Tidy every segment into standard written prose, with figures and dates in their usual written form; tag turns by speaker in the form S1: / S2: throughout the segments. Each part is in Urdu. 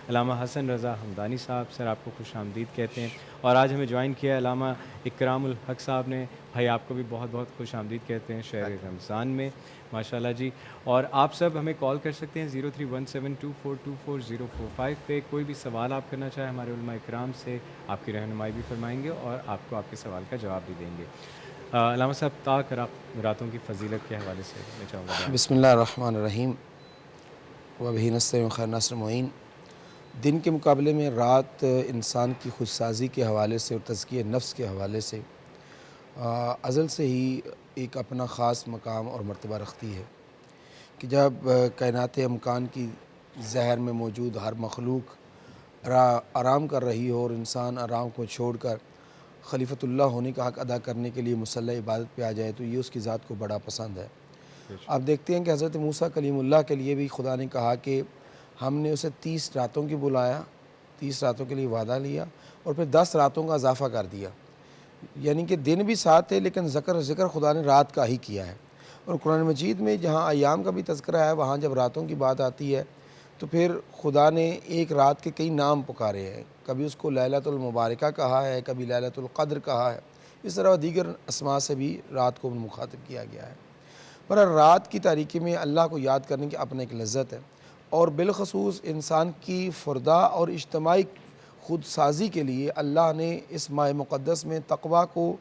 S1: علامہ حسن رضا حمدانی صاحب، سر آپ کو خوش آمدید کہتے ہیں۔ اور آج ہمیں جوائن کیا ہے علامہ اکرام الحق صاحب نے، بھائی آپ کو بھی بہت بہت خوش آمدید کہتے ہیں شہر رمضان میں، ماشاءاللہ جی۔ اور آپ سب ہمیں کال کر سکتے ہیں 0317242405 پہ، کوئی بھی سوال آپ کرنا چاہیں ہمارے علماء اکرام سے آپ کی رہنمائی بھی فرمائیں گے اور آپ کو آپ کے سوال کا جواب بھی دیں گے۔ علامہ صاحب طاق راتوں کی فضیلت کے حوالے سے میں چاہوں گا بیان۔
S2: بسم اللہ الرحمن الرحیم وبہ نستعین خیر ناصر معین۔ دن کے مقابلے میں رات انسان کی خودسازی کے حوالے سے اور تزکیہ نفس کے حوالے سے ازل سے ہی ایک اپنا خاص مقام اور مرتبہ رکھتی ہے کہ جب کائنات امکان کی زہر میں موجود ہر مخلوق آرام کر رہی ہو اور انسان آرام کو چھوڑ کر خلیفۃ اللہ ہونے کا حق ادا کرنے کے لیے مسلح عبادت پہ آ جائے تو یہ اس کی ذات کو بڑا پسند ہے۔ آپ دیکھتے ہیں کہ حضرت موسیٰ کلیم اللہ کے لیے بھی خدا نے کہا کہ ہم نے اسے 30 راتوں کی بلایا، 30 راتوں کے لیے وعدہ لیا اور پھر 10 راتوں کا اضافہ کر دیا، یعنی کہ دن بھی ساتھ تھے لیکن ذکر خدا نے رات کا ہی کیا ہے۔ اور قرآن مجید میں جہاں ایام کا بھی تذکرہ ہے وہاں جب راتوں کی بات آتی ہے تو پھر خدا نے ایک رات کے کئی نام پکارے ہیں، کبھی اس کو لیلۃ المبارکہ کہا ہے، کبھی لیلۃ القدر کہا ہے، اس طرح دیگر اسماء سے بھی رات کو مخاطب کیا گیا ہے۔ پر رات کی تاریکی میں اللہ کو یاد کرنے کی اپنا ایک لذت ہے، اور بالخصوص انسان کی فردہ اور اجتماعی خود سازی کے لیے اللہ نے اس ماہ مقدس میں تقویٰ کو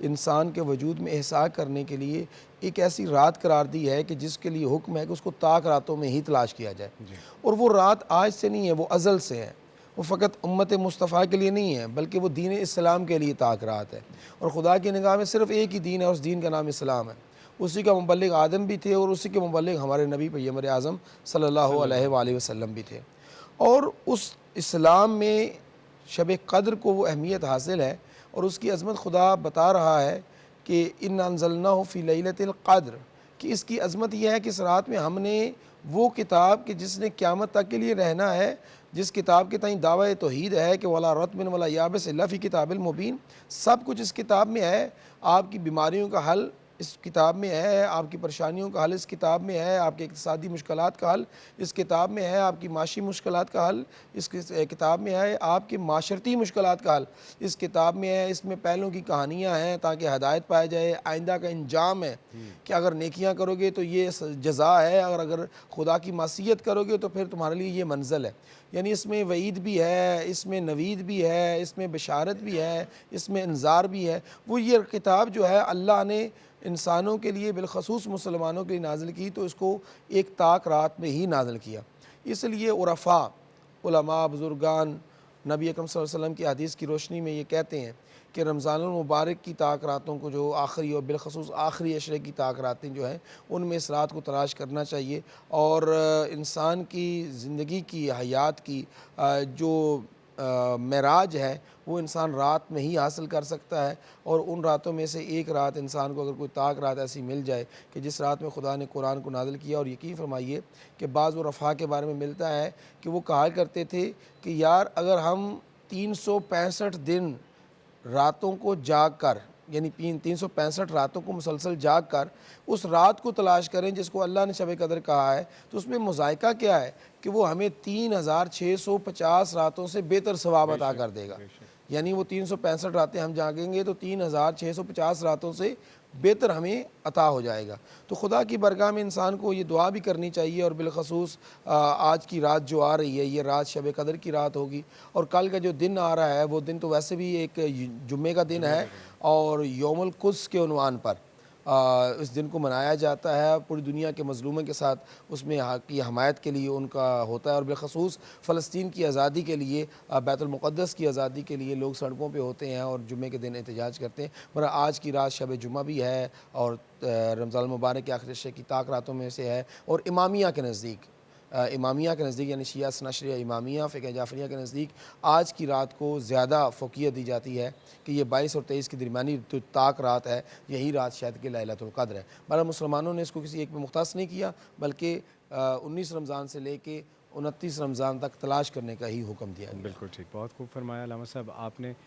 S2: انسان کے وجود میں احساس کرنے کے لیے ایک ایسی رات قرار دی ہے کہ جس کے لیے حکم ہے کہ اس کو طاق راتوں میں ہی تلاش کیا جائے۔ اور وہ رات آج سے نہیں ہے، وہ ازل سے ہے، وہ فقط امت مصطفیٰ کے لیے نہیں ہے بلکہ وہ دین اسلام کے لیے طاق رات ہے۔ اور خدا کی نگاہ میں صرف ایک ہی دین ہے، اس دین کا نام اسلام ہے، اسی کا مبلغ آدم بھی تھے اور اسی کے مبلغ ہمارے نبی پیغمبر اعظم صلی اللہ علیہ وآلہ وسلم بھی تھے۔ اور اس اسلام میں شب قدر کو وہ اہمیت حاصل ہے اور اس کی عظمت خدا بتا رہا ہے کہ اِنَّا أَنزَلْنَاهُ فِي لَيْلَةِ الْقَدْرِ، کہ اس کی عظمت یہ ہے کہ اس رات میں ہم نے وہ کتاب کہ جس نے قیامت تک کے لیے رہنا ہے، جس کتاب کے تئیں دعویٰ توحید ہے کہ وَلَا رَطْبٍ وَلَا يَابِسٍ إِلَّا فِي كِتَابٍ مُبِينٍ، سب کچھ اس کتاب میں ہے۔ آپ کی بیماریوں کا حل اس کتاب میں ہے، آپ کی پریشانیوں کا حل اس کتاب میں ہے، آپ کے اقتصادی مشکلات کا حل اس کتاب میں ہے، آپ کی معاشی مشکلات کا حل اس کتاب میں ہے، آپ کی معاشرتی مشکلات کا حل اس کتاب میں ہے۔ اس میں پہلوں کی کہانیاں ہیں تاکہ ہدایت پائے جائے، آئندہ کا انجام ہے کہ اگر نیکیاں کرو گے تو یہ جزا ہے، اگر خدا کی معصیت کرو گے تو پھر تمہارے لیے یہ منزل ہے۔ یعنی اس میں وعید بھی ہے، اس میں نوید بھی ہے، اس میں بشارت بھی ہے، اس میں انذار بھی ہے۔ وہ یہ کتاب جو ہے اللہ نے انسانوں کے لیے بالخصوص مسلمانوں کے لیے نازل کی تو اس کو ایک طاق رات میں ہی نازل کیا۔ اس لیے عرفاء، علماء، بزرگان نبی اکرم صلی اللہ علیہ وسلم کی حدیث کی روشنی میں یہ کہتے ہیں کہ رمضان المبارک کی طاق راتوں کو جو آخری اور بالخصوص آخری عشرے کی طاق راتیں جو ہیں ان میں اس رات کو تلاش کرنا چاہیے، اور انسان کی زندگی کی حیات کی جو معراج ہے وہ انسان رات میں ہی حاصل کر سکتا ہے۔ اور ان راتوں میں سے ایک رات انسان کو اگر کوئی طاق رات ایسی مل جائے کہ جس رات میں خدا نے قرآن کو نازل کیا، اور یقین فرمائیے کہ بعض عرفاء کے بارے میں ملتا ہے کہ وہ کہا کرتے تھے کہ یار اگر ہم 365 دن راتوں کو جاگ کر، یعنی 365 راتوں کو مسلسل جاگ کر اس رات کو تلاش کریں جس کو اللہ نے شب قدر کہا ہے، تو اس میں مذائقہ کیا ہے کہ وہ ہمیں 3650 راتوں سے بہتر ثواب عطا کر دے گا۔ یعنی وہ 365 راتیں ہم جاگیں گے تو 3650 راتوں سے بہتر ہمیں عطا ہو جائے گا۔ تو خدا کی بارگاہ میں انسان کو یہ دعا بھی کرنی چاہیے، اور بالخصوص آج کی رات جو آ رہی ہے یہ رات شب قدر کی رات ہوگی، اور کل کا جو دن آ رہا ہے وہ دن تو ویسے بھی ایک جمعے کا دن ہے اور یوم القدس کے عنوان پر اس دن کو منایا جاتا ہے پوری دنیا کے مظلوموں کے ساتھ، اس میں کی حمایت کے لیے ان کا ہوتا ہے، اور بالخصوص فلسطین کی آزادی کے لیے، بیت المقدس کی آزادی کے لیے لوگ سڑکوں پہ ہوتے ہیں اور جمعے کے دن احتجاج کرتے ہیں۔ مگر آج کی رات شب جمعہ بھی ہے اور رمضان المبارک کے آخری عشرے کی طاق راتوں میں سے ہے، اور امامیہ کے نزدیک یعنی شیعہ اثنا عشریہ امامیہ فقہ جعفریہ کے نزدیک آج کی رات کو زیادہ فوقیت دی جاتی ہے کہ یہ 22 اور 23 کی درمیانی جو طاق رات ہے یہی رات شاید کہ لیلۃ القدر ہے۔ بہرحال مسلمانوں نے اس کو کسی ایک میں مختص نہیں کیا بلکہ 19 رمضان سے لے کے 29 رمضان تک تلاش کرنے کا ہی حکم دیا گیا۔
S1: بالکل ٹھیک، بہت خوب فرمایا علامہ صاحب آپ نے۔